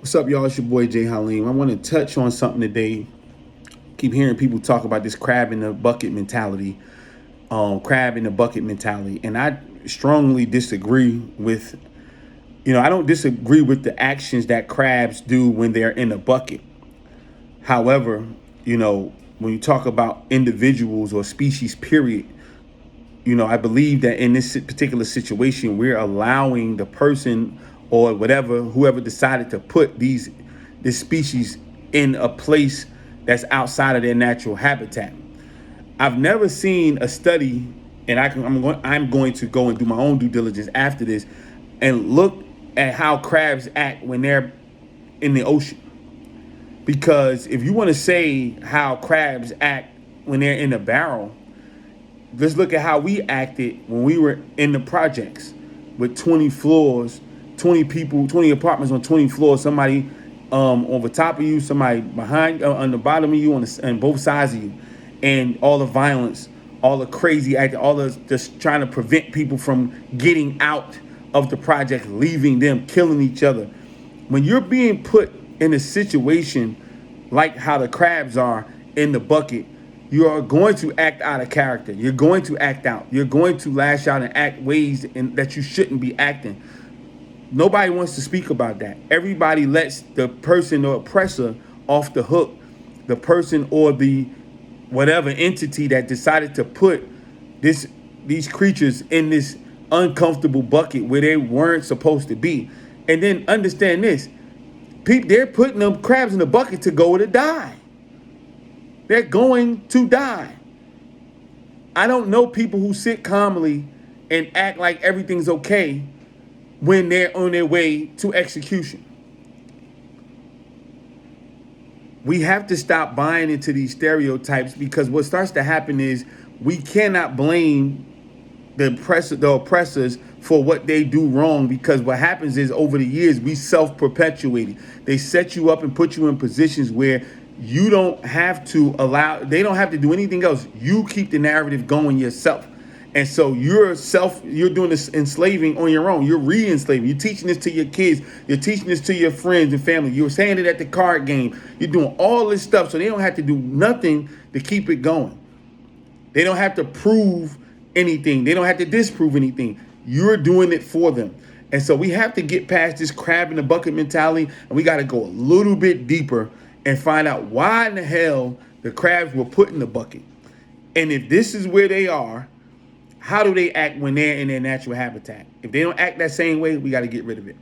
What's up, y'all? It's your boy Jay Haleem. I want to touch on something today. Keep hearing people talk about this crab in the bucket mentality, crab in the bucket mentality, and I strongly disagree with. I don't disagree with the actions that crabs do when they're in a bucket. However, when you talk about individuals or species, period, I believe that in this particular situation, we're allowing the person or whoever decided to put this species in a place that's outside of their natural habitat. I've never seen a study, and I'm going to go and do my own due diligence after this, and look at how crabs act when they're in the ocean. Because if you want to say how crabs act when they're in a barrel, let's look at how we acted when we were in the projects with 20 floors, 20 people, 20 apartments on 20 floors, somebody over top of you, somebody behind, on the bottom of you, on both sides of you, and all the violence, all the crazy acting, all the just trying to prevent people from getting out of the project, leaving them, killing each other. When you're being put in a situation like how the crabs are in the bucket, you are going to act out of character. You're going to act out. You're going to lash out and act ways that you shouldn't be acting. Nobody wants to speak about that. Everybody lets the person or oppressor off the hook, the person or the whatever entity that decided to put these creatures in this uncomfortable bucket where they weren't supposed to be. And then understand this, they're putting them crabs in the bucket to go to die. They're going to die. I don't know people who sit calmly and act like everything's okay when they're on their way to execution. We have to stop buying into these stereotypes, because what starts to happen is we cannot blame the oppressors for what they do wrong, because what happens is over the years we self-perpetuated. They set you up and put you in positions where you don't have to they don't have to do anything else. You keep the narrative going yourself. And so you're doing this enslaving on your own. You're re-enslaving. You're teaching this to your kids. You're teaching this to your friends and family. You're saying it at the card game. You're doing all this stuff so they don't have to do nothing to keep it going. They don't have to prove anything. They don't have to disprove anything. You're doing it for them. And so we have to get past this crab in the bucket mentality, and we got to go a little bit deeper and find out why in the hell the crabs were put in the bucket. And if this is where they are, how do they act when they're in their natural habitat? If they don't act that same way, we got to get rid of it.